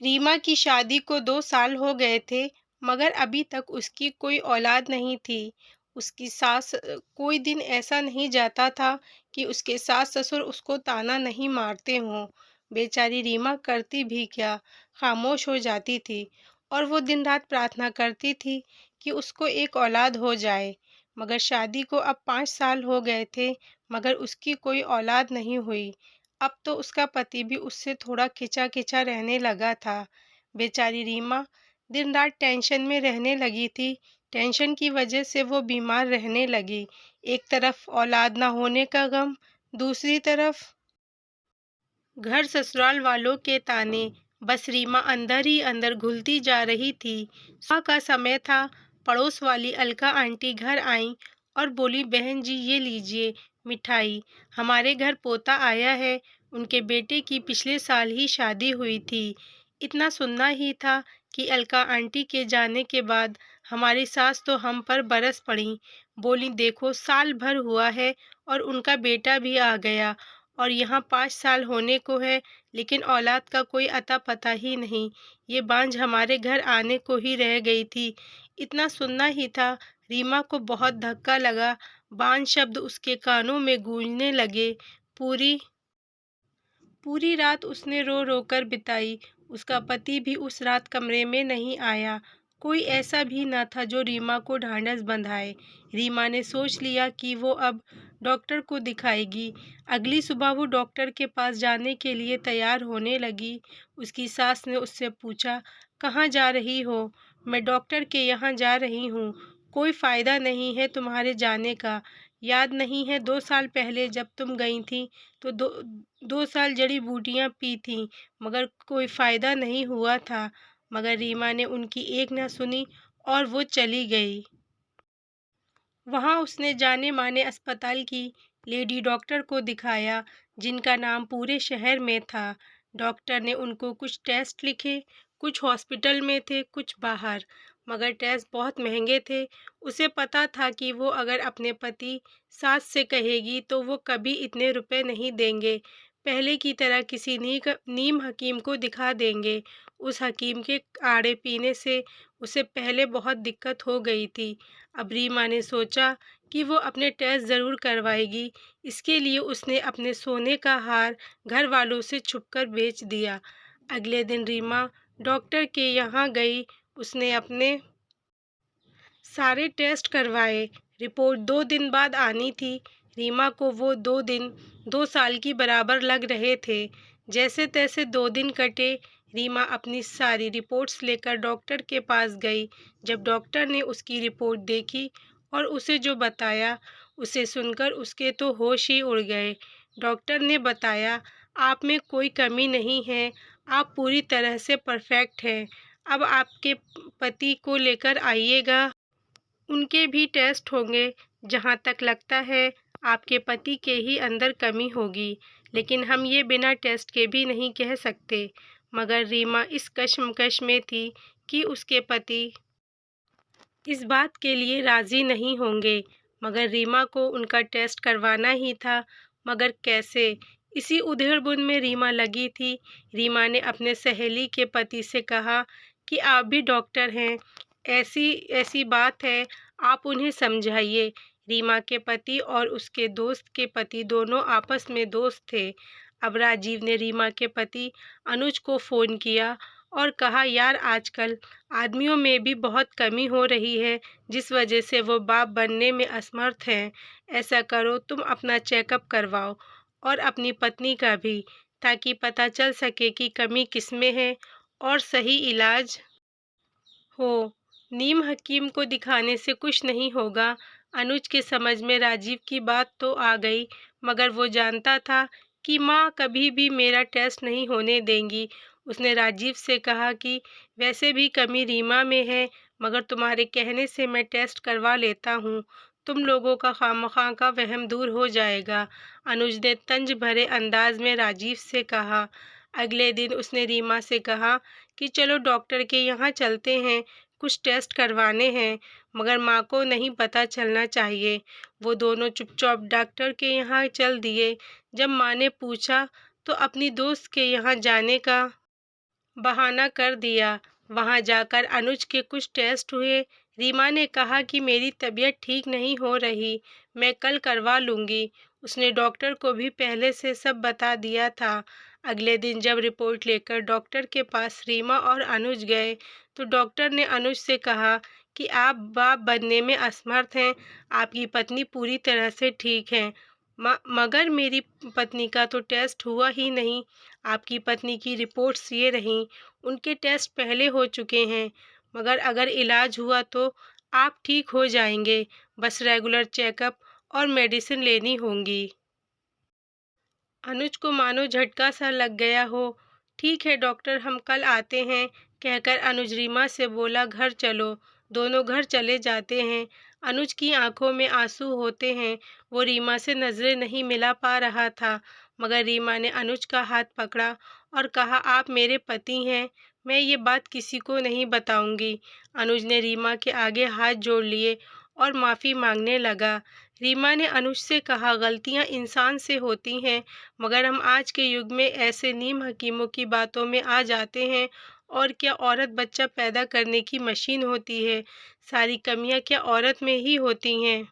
रीमा की शादी को 2 साल हो गए थे, मगर अभी तक उसकी कोई औलाद नहीं थी। उसकी सास कोई दिन ऐसा नहीं जाता था कि उसके सास-ससुर उसको ताना नहीं मारते हों। बेचारी रीमा करती भी क्या, खामोश हो जाती थी और वो दिन-रात प्रार्थना करती थी कि उसको एक औलाद हो जाए। मगर शादी को अब 5 साल हो गए थे, मगर उसकी कोई औलाद नहीं हुई। अब तो उसका पति भी उससे थोड़ा खिंचा-खिंचा रहने लगा था। बेचारी रीमा दिन-रात टेंशन में रहने लगी थी। टेंशन की वजह से वो बीमार रहने लगी। एक तरफ औलाद ना होने का गम, दूसरी तरफ घर ससुराल वालों के ताने। बस रीमा अंदर ही अंदर घुलती जा रही थी। सुबह का समय था। पड़ोस वाली अलका आंटी घर आईं और बोली, बहन जी ये लीजिए मिठाई, हमारे घर पोता आया है। उनके बेटे की पिछले साल ही शादी हुई थी। इतना सुनना ही था कि अलका आंटी के जाने के बाद हमारी सास तो हम पर बरस पड़ी। बोली, देखो साल भर हुआ है और उनका बेटा भी आ गया और यहाँ 5 साल होने को है, लेकिन औलाद का कोई अता पता ही नहीं। ये बांझ हमारे घर आने को ही रह गई थी। इतना सुनना ही था। रीमा को बहुत धक्का लगा। बांझ शब्द उसके कानों में गूंजने लगे। पूरी पूरी रात उसने रो रो कर बिताई। उसका पति भी उस रात कमरे में नहीं आया। कोई ऐसा भी न था जो रीमा को ढांढस बंधाए। रीमा ने सोच लिया कि वो अब डॉक्टर को दिखाएगी। अगली सुबह वो डॉक्टर के पास जाने के लिए तैयार होने लगी। उसकी सास ने उससे पूछा, कहाँ जा रही हो? मैं डॉक्टर के यहाँ जा रही हूँ। कोई फ़ायदा नहीं है तुम्हारे जाने का। याद नहीं है 2 साल पहले जब तुम गई थी तो 2 साल जड़ी बूटियाँ पी थीं, मगर कोई फ़ायदा नहीं हुआ था। मगर रीमा ने उनकी एक न सुनी और वो चली गई। वहाँ उसने जाने-माने अस्पताल की लेडी डॉक्टर को दिखाया, जिनका नाम पूरे शहर में था। डॉक्टर ने उनको कुछ टेस्ट लिखे, कुछ हॉस्पिटल में थे, कुछ बाहर, मगर टेस्ट बहुत महंगे थे। उसे पता था कि वो अगर अपने पति सास से कहेगी तो वो कभी इतने रुपए नहीं देंगे। पहले की तरह किसी नीम हकीम को दिखा देंगे। उस हकीम के काढ़े पीने से उसे पहले बहुत दिक्कत हो गई थी। अब रीमा ने सोचा कि वो अपने टेस्ट ज़रूर करवाएगी। इसके लिए उसने अपने सोने का हार घर वालों से छुपकर बेच दिया। अगले दिन रीमा डॉक्टर के यहाँ गई। उसने अपने सारे टेस्ट करवाए। रिपोर्ट 2 दिन बाद आनी थी। रीमा को वो 2 दिन 2 साल की बराबर लग रहे थे। जैसे तैसे 2 दिन कटे। रीमा अपनी सारी रिपोर्ट्स लेकर डॉक्टर के पास गई। जब डॉक्टर ने उसकी रिपोर्ट देखी और उसे जो बताया, उसे सुनकर उसके तो होश ही उड़ गए। डॉक्टर ने बताया, आप में कोई कमी नहीं है, आप पूरी तरह से परफेक्ट हैं। अब आपके पति को लेकर आइएगा, उनके भी टेस्ट होंगे। जहाँ तक लगता है आपके पति के ही अंदर कमी होगी, लेकिन हम ये बिना टेस्ट के भी नहीं कह सकते। मगर रीमा इस कश्मकश में थी कि उसके पति इस बात के लिए राज़ी नहीं होंगे, मगर रीमा को उनका टेस्ट करवाना ही था। मगर कैसे? इसी उधेड़-बुन में रीमा लगी थी। रीमा ने अपने सहेली के पति से कहा कि आप भी डॉक्टर हैं, ऐसी ऐसी बात है, आप उन्हें समझाइए। रीमा के पति और उसके दोस्त के पति दोनों आपस में दोस्त थे। अब राजीव ने रीमा के पति अनुज को फ़ोन किया और कहा, यार आजकल आदमियों में भी बहुत कमी हो रही है, जिस वजह से वो बाप बनने में असमर्थ हैं। ऐसा करो, तुम अपना चेकअप करवाओ और अपनी पत्नी का भी, ताकि पता चल सके कि कमी किसमें है और सही इलाज हो। नीम हकीम को दिखाने से कुछ नहीं होगा। अनुज के समझ में राजीव की बात तो आ गई, मगर वो जानता था कि माँ कभी भी मेरा टेस्ट नहीं होने देंगी। उसने राजीव से कहा कि वैसे भी कमी रीमा में है, मगर तुम्हारे कहने से मैं टेस्ट करवा लेता हूँ। तुम लोगों का खामखा का वहम दूर हो जाएगा। अनुज ने तंज भरे अंदाज में राजीव से कहा। अगले दिन उसने रीमा से कहा कि चलो डॉक्टर के यहाँ चलते हैं, कुछ टेस्ट करवाने हैं, मगर माँ को नहीं पता चलना चाहिए। वो दोनों चुपचाप डॉक्टर के यहाँ चल दिए। जब माँ ने पूछा तो अपनी दोस्त के यहाँ जाने का बहाना कर दिया। वहां जाकर अनुज के कुछ टेस्ट हुए। रीमा ने कहा कि मेरी तबीयत ठीक नहीं हो रही, मैं कल करवा लूंगी। उसने डॉक्टर को भी पहले से सब बता दिया था। अगले दिन जब रिपोर्ट लेकर डॉक्टर के पास रीमा और अनुज गए तो डॉक्टर ने अनुज से कहा कि आप बाप बनने में असमर्थ हैं, आपकी पत्नी पूरी तरह से ठीक है। मगर मेरी पत्नी का तो टेस्ट हुआ ही नहीं। आपकी पत्नी की रिपोर्ट्स ये रहीं, उनके टेस्ट पहले हो चुके हैं, मगर अगर इलाज हुआ तो आप ठीक हो जाएंगे, बस रेगुलर चेकअप और मेडिसिन लेनी होंगी। अनुज को मानो झटका सा लग गया हो। ठीक है डॉक्टर, हम कल आते हैं, कहकर अनुज रीमा से बोला घर चलो। दोनों घर चले जाते हैं। अनुज की आंखों में आंसू होते हैं। वो रीमा से नजरें नहीं मिला पा रहा था, मगर रीमा ने अनुज का हाथ पकड़ा और कहा आप मेरे पति हैं, मैं ये बात किसी को नहीं बताऊंगी। अनुज ने रीमा के आगे हाथ जोड़ लिए और माफ़ी मांगने लगा। रीमा ने अनुज से कहा गलतियां इंसान से होती हैं, मगर हम आज के युग में ऐसे नीम हकीमों की बातों में आ जाते हैं। और क्या औरत बच्चा पैदा करने की मशीन होती है? सारी कमियां क्या औरत में ही होती हैं?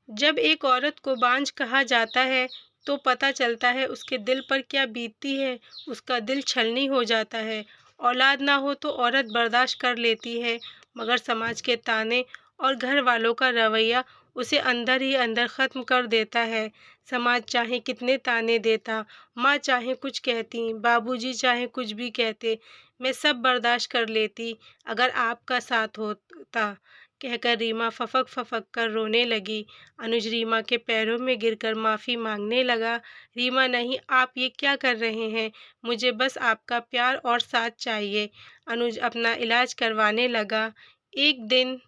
जब एक औरत को बांझ कहा जाता है तो पता चलता है उसके दिल पर क्या बीतती है। उसका दिल छलनी हो जाता है। औलाद ना हो तो औरत बर्दाश्त कर लेती है, मगर समाज के ताने और घर वालों का रवैया उसे अंदर ही अंदर ख़त्म कर देता है। समाज चाहे कितने ताने देता, माँ चाहे कुछ कहती, बाबूजी चाहे कुछ भी कहते, मैं सब बर्दाश्त कर लेती अगर आपका साथ होता, कहकर रीमा फफक फफक कर रोने लगी। अनुज रीमा के पैरों में गिरकर माफ़ी मांगने लगा। रीमा नहीं, आप ये क्या कर रहे हैं? मुझे बस आपका प्यार और साथ चाहिए। अनुज अपना इलाज करवाने लगा। एक दिन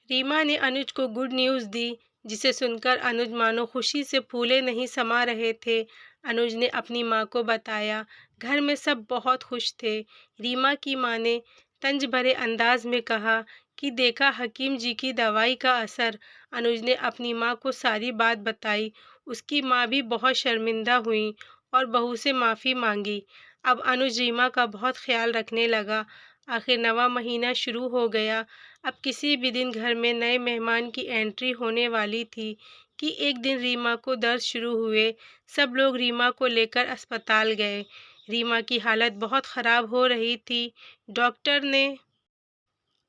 रीमा ने अनुज को गुड न्यूज़ दी, जिसे सुनकर अनुज मानो खुशी से फूले नहीं समा रहे थे। अनुज ने अपनी माँ को बताया। घर में सब बहुत खुश थे। रीमा की माँ ने तंज भरे अंदाज में कहा कि देखा हकीम जी की दवाई का असर। अनुज ने अपनी माँ को सारी बात बताई। उसकी माँ भी बहुत शर्मिंदा हुई और बहू से माफ़ी मांगी। अब अनुज रीमा का बहुत ख्याल रखने लगा। आखिर नवा महीना शुरू हो गया। अब किसी भी दिन घर में नए मेहमान की एंट्री होने वाली थी कि एक दिन रीमा को दर्द शुरू हुए। सब लोग रीमा को लेकर अस्पताल गए। रीमा की हालत बहुत ख़राब हो रही थी। डॉक्टर ने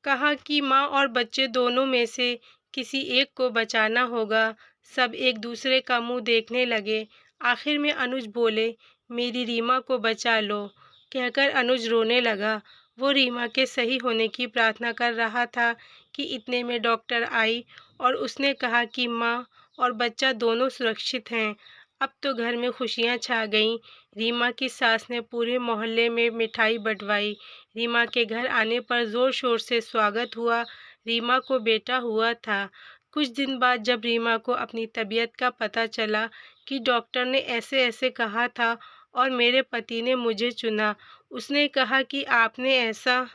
कहा कि माँ और बच्चे दोनों में से किसी एक को बचाना होगा। सब एक दूसरे का मुंह देखने लगे। आखिर में अनुज बोले, मेरी रीमा को बचा लो, कहकर अनुज रोने लगा। वो रीमा के सही होने की प्रार्थना कर रहा था कि इतने में डॉक्टर आई और उसने कहा कि माँ और बच्चा दोनों सुरक्षित हैं। अब तो घर में खुशियाँ छा गईं। रीमा की सास ने पूरे मोहल्ले में मिठाई बंटवाई। रीमा के घर आने पर ज़ोर शोर से स्वागत हुआ। रीमा को बेटा हुआ था। कुछ दिन बाद जब रीमा को अपनी तबीयत का पता चला कि डॉक्टर ने ऐसे ऐसे कहा था और मेरे पति ने मुझे चुना, उसने कहा कि आपने ऐसा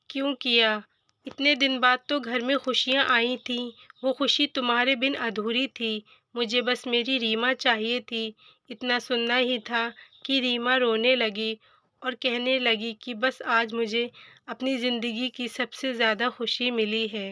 क्यों किया? इतने दिन बाद तो घर में खुशियाँ आई थीं, वो खुशी तुम्हारे बिन अधूरी थी। मुझे बस मेरी रीमा चाहिए थी। इतना सुनना ही था कि रीमा रोने लगी और कहने लगी कि बस आज मुझे अपनी ज़िंदगी की सबसे ज़्यादा खुशी मिली है।